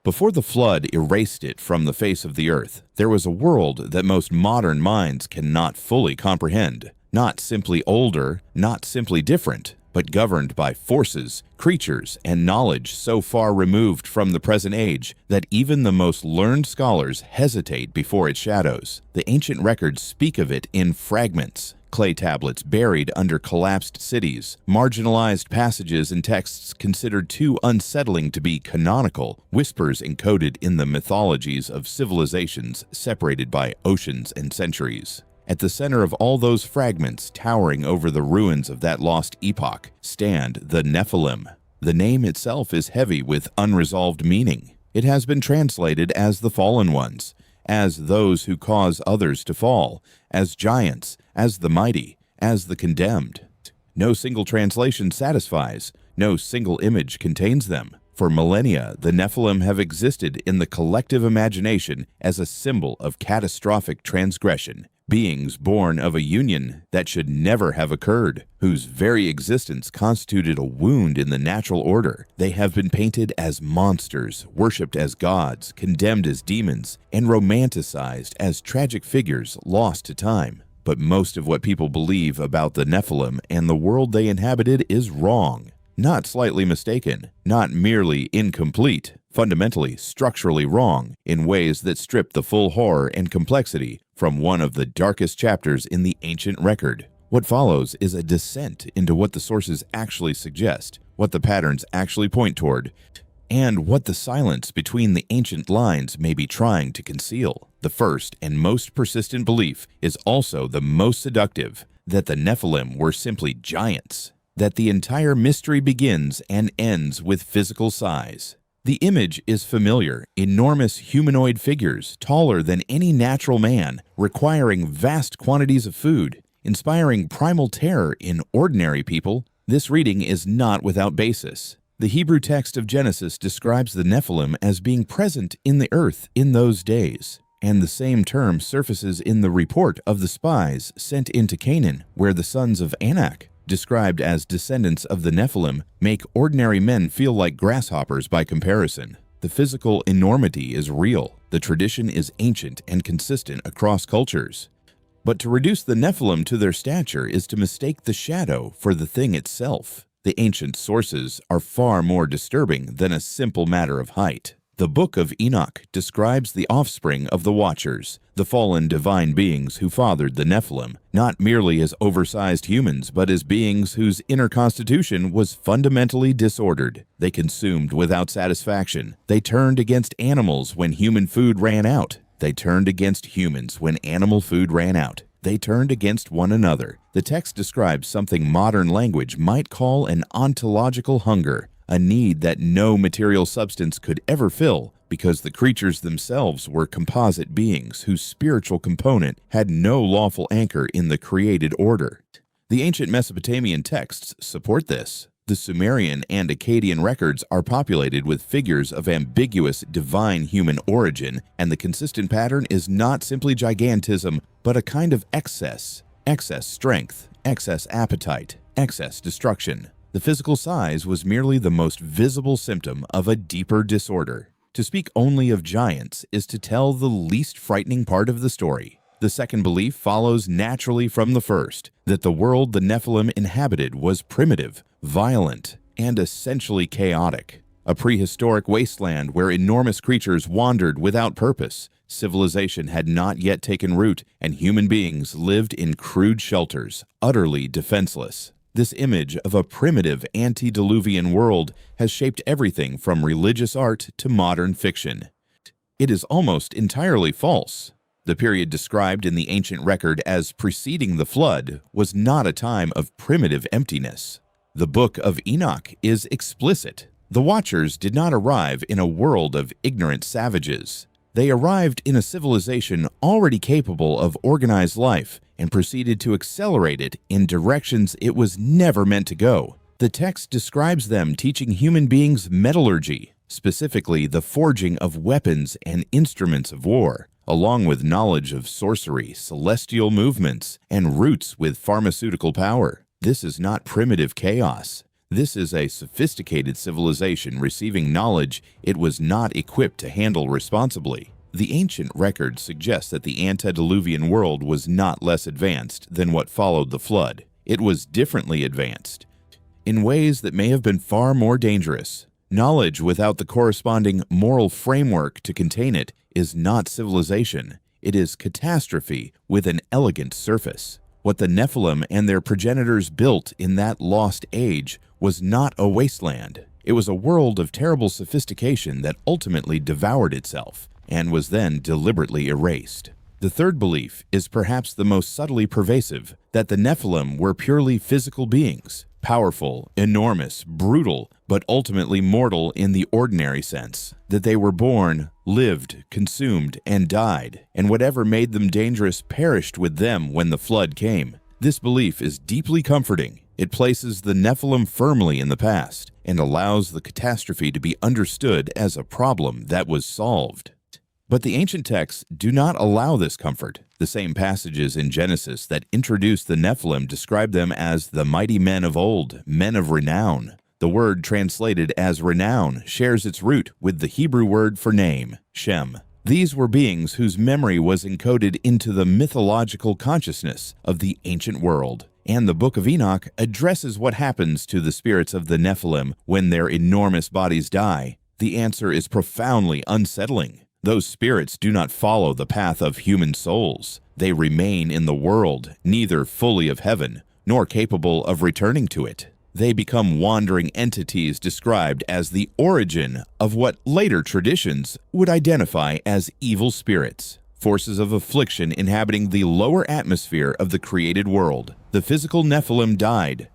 Before the flood erased it from the face of the earth, there was a world that most modern minds cannot fully comprehend. Not simply older, not simply different, but governed by forces, creatures, and knowledge so far removed from the present age that even the most learned scholars hesitate before its shadows. The ancient records speak of it in fragments. Clay tablets buried under collapsed cities, marginalized passages and texts considered too unsettling to be canonical, whispers encoded in the mythologies of civilizations separated by oceans and centuries. At the center of all those fragments, towering over the ruins of that lost epoch, stand the Nephilim. The name itself is heavy with unresolved meaning. It has been translated as the fallen ones, as those who cause others to fall, as giants, as the mighty, as the condemned. No single translation satisfies, no single image contains them. For millennia, the Nephilim have existed in the collective imagination as a symbol of catastrophic transgression, beings born of a union that should never have occurred, whose very existence constituted a wound in the natural order. They have been painted as monsters, worshipped as gods, condemned as demons, and romanticized as tragic figures lost to time. But most of what people believe about the Nephilim and the world they inhabited is wrong. Not slightly mistaken, not merely incomplete, fundamentally, structurally wrong in ways that strip the full horror and complexity from one of the darkest chapters in the ancient record. What follows is a descent into what the sources actually suggest, what the patterns actually point toward, and what the silence between the ancient lines may be trying to conceal. The first and most persistent belief is also the most seductive, that the Nephilim were simply giants, that the entire mystery begins and ends with physical size. The image is familiar: enormous humanoid figures, taller than any natural man, requiring vast quantities of food, inspiring primal terror in ordinary people. This reading is not without basis. The Hebrew text of Genesis describes the Nephilim as being present in the earth in those days, and the same term surfaces in the report of the spies sent into Canaan, where the sons of Anak, described as descendants of the Nephilim, make ordinary men feel like grasshoppers by comparison. The physical enormity is real. The tradition is ancient and consistent across cultures. But to reduce the Nephilim to their stature is to mistake the shadow for the thing itself. The ancient sources are far more disturbing than a simple matter of height. The Book of Enoch describes the offspring of the Watchers, the fallen divine beings who fathered the Nephilim, not merely as oversized humans, but as beings whose inner constitution was fundamentally disordered. They consumed without satisfaction. They turned against animals when human food ran out. They turned against humans when animal food ran out. They turned against one another. The text describes something modern language might call an ontological hunger, a need that no material substance could ever fill, because the creatures themselves were composite beings whose spiritual component had no lawful anchor in the created order. The ancient Mesopotamian texts support this. The Sumerian and Akkadian records are populated with figures of ambiguous divine human origin, and the consistent pattern is not simply gigantism, but a kind of excess strength, excess appetite, excess destruction. The physical size was merely the most visible symptom of a deeper disorder. To speak only of giants is to tell the least frightening part of the story. The second belief follows naturally from the first, that the world the Nephilim inhabited was primitive, violent, and essentially chaotic. A prehistoric wasteland where enormous creatures wandered without purpose. Civilization had not yet taken root, and human beings lived in crude shelters, utterly defenseless. This image of a primitive antediluvian world has shaped everything from religious art to modern fiction. It is almost entirely false. The period described in the ancient record as preceding the flood was not a time of primitive emptiness. The Book of Enoch is explicit. The Watchers did not arrive in a world of ignorant savages. They arrived in a civilization already capable of organized life and proceeded to accelerate it in directions it was never meant to go. The text describes them teaching human beings metallurgy, specifically the forging of weapons and instruments of war, along with knowledge of sorcery, celestial movements, and roots with pharmaceutical power. This is not primitive chaos. This is a sophisticated civilization receiving knowledge it was not equipped to handle responsibly. The ancient record suggests that the antediluvian world was not less advanced than what followed the flood. It was differently advanced, in ways that may have been far more dangerous. Knowledge without the corresponding moral framework to contain it is not civilization. It is catastrophe with an elegant surface. What the Nephilim and their progenitors built in that lost age was not a wasteland. It was a world of terrible sophistication that ultimately devoured itself and was then deliberately erased. The third belief is perhaps the most subtly pervasive, that the Nephilim were purely physical beings, powerful, enormous, brutal, but ultimately mortal in the ordinary sense, that they were born, lived, consumed, and died, and whatever made them dangerous perished with them when the flood came. This belief is deeply comforting. It places the Nephilim firmly in the past and allows the catastrophe to be understood as a problem that was solved. But the ancient texts do not allow this comfort. The same passages in Genesis that introduce the Nephilim describe them as the mighty men of old, men of renown. The word translated as renown shares its root with the Hebrew word for name, Shem. These were beings whose memory was encoded into the mythological consciousness of the ancient world. And the Book of Enoch addresses what happens to the spirits of the Nephilim when their enormous bodies die. The answer is profoundly unsettling. Those spirits do not follow the path of human souls. They remain in the world, neither fully of heaven, nor capable of returning to it. They become wandering entities described as the origin of what later traditions would identify as evil spirits, forces of affliction inhabiting the lower atmosphere of the created world. The physical Nephilim died.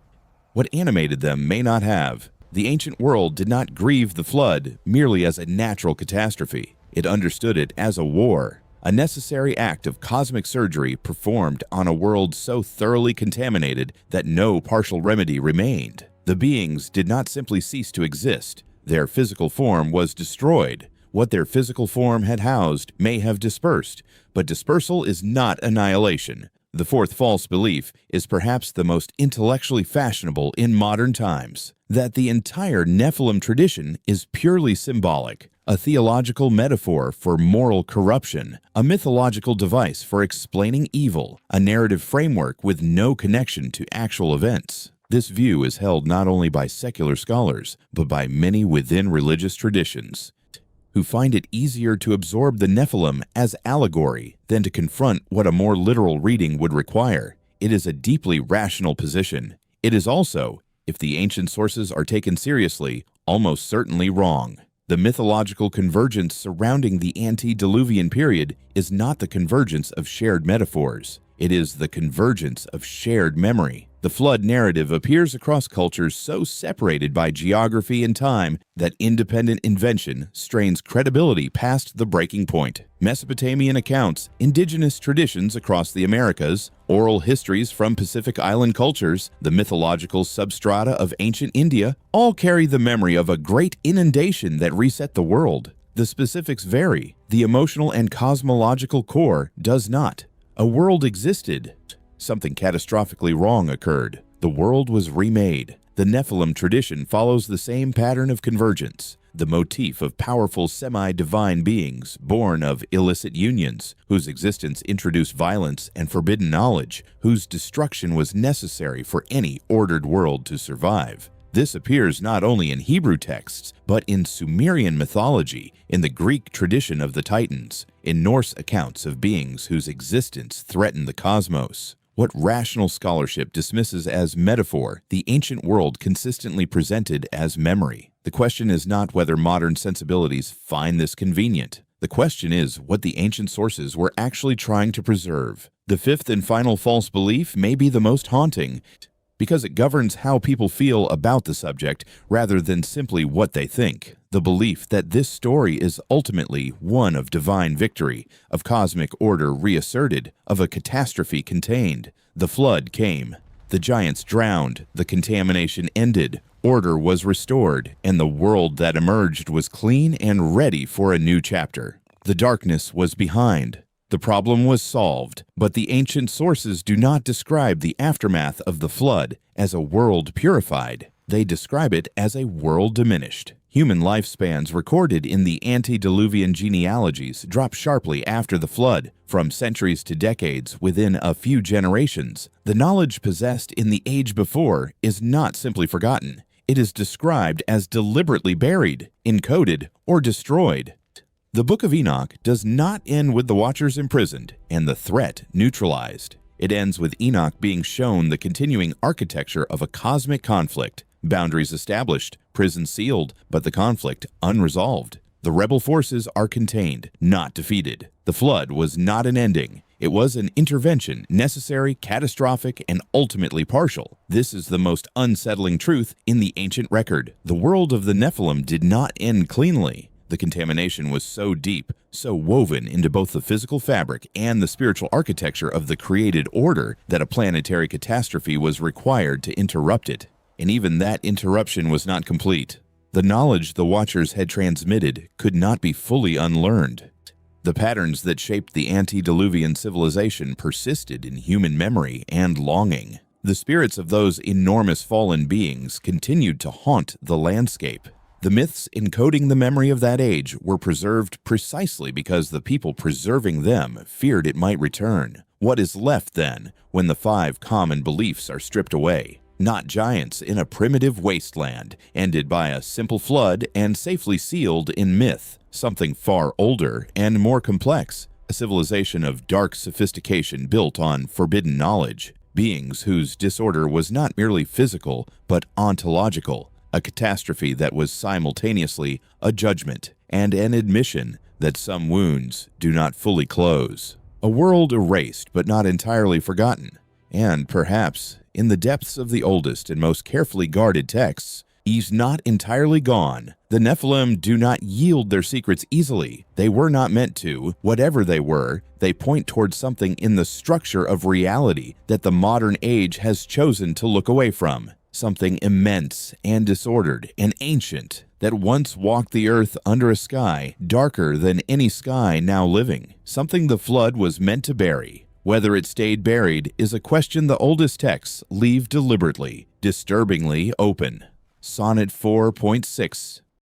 What animated them may not have. The ancient world did not grieve the flood merely as a natural catastrophe. It understood it as a war, a necessary act of cosmic surgery performed on a world so thoroughly contaminated that no partial remedy remained. The beings did not simply cease to exist. Their physical form was destroyed. What their physical form had housed may have dispersed, but dispersal is not annihilation. The fourth false belief is perhaps the most intellectually fashionable in modern times, that the entire Nephilim tradition is purely symbolic, a theological metaphor for moral corruption, a mythological device for explaining evil, a narrative framework with no connection to actual events. This view is held not only by secular scholars, but by many within religious traditions, who find it easier to absorb the Nephilim as allegory than to confront what a more literal reading would require. It is a deeply rational position. It is also, if the ancient sources are taken seriously, almost certainly wrong. The mythological convergence surrounding the antediluvian period is not the convergence of shared metaphors. It is the convergence of shared memory. The flood narrative appears across cultures so separated by geography and time that independent invention strains credibility past the breaking point. Mesopotamian accounts, indigenous traditions across the Americas, oral histories from Pacific Island cultures, the mythological substrata of ancient India, all carry the memory of a great inundation that reset the world. The specifics vary. The emotional and cosmological core does not. A world existed. Something catastrophically wrong occurred. The world was remade. The Nephilim tradition follows the same pattern of convergence, the motif of powerful semi-divine beings born of illicit unions, whose existence introduced violence and forbidden knowledge, whose destruction was necessary for any ordered world to survive. This appears not only in Hebrew texts, but in Sumerian mythology, in the Greek tradition of the Titans, in Norse accounts of beings whose existence threatened the cosmos. What rational scholarship dismisses as metaphor, the ancient world consistently presented as memory. The question is not whether modern sensibilities find this convenient. The question is what the ancient sources were actually trying to preserve. The fifth and final false belief may be the most haunting, because it governs how people feel about the subject rather than simply what they think. The belief that this story is ultimately one of divine victory, of cosmic order reasserted, of a catastrophe contained. The flood came. The giants drowned. The contamination ended. Order was restored, and the world that emerged was clean and ready for a new chapter. The darkness was behind. The problem was solved, but the ancient sources do not describe the aftermath of the flood as a world purified. They describe it as a world diminished. Human lifespans recorded in the antediluvian genealogies drop sharply after the flood, from centuries to decades within a few generations. The knowledge possessed in the age before is not simply forgotten. It is described as deliberately buried, encoded, or destroyed. The Book of Enoch does not end with the Watchers imprisoned and the threat neutralized. It ends with Enoch being shown the continuing architecture of a cosmic conflict, boundaries established, prison sealed, but the conflict unresolved. The rebel forces are contained, not defeated. The flood was not an ending. It was an intervention, necessary, catastrophic, and ultimately partial. This is the most unsettling truth in the ancient record. The world of the Nephilim did not end cleanly. The contamination was so deep, so woven into both the physical fabric and the spiritual architecture of the created order that a planetary catastrophe was required to interrupt it. And even that interruption was not complete. The knowledge the Watchers had transmitted could not be fully unlearned. The patterns that shaped the antediluvian civilization persisted in human memory and longing. The spirits of those enormous fallen beings continued to haunt the landscape. The myths encoding the memory of that age were preserved precisely because the people preserving them feared it might return. What is left, then, when the 5 common beliefs are stripped away? Not giants in a primitive wasteland, ended by a simple flood and safely sealed in myth. Something far older and more complex, a civilization of dark sophistication built on forbidden knowledge. Beings whose disorder was not merely physical, but ontological. A catastrophe that was simultaneously a judgment and an admission that some wounds do not fully close. A world erased but not entirely forgotten, and perhaps, in the depths of the oldest and most carefully guarded texts, is not entirely gone. The Nephilim do not yield their secrets easily. They were not meant to. Whatever they were, they point towards something in the structure of reality that the modern age has chosen to look away from. Something immense and disordered and ancient that once walked the earth under a sky darker than any sky now living. Something the flood was meant to bury. Whether it stayed buried is a question the oldest texts leave deliberately, disturbingly open. Sonnet 4.6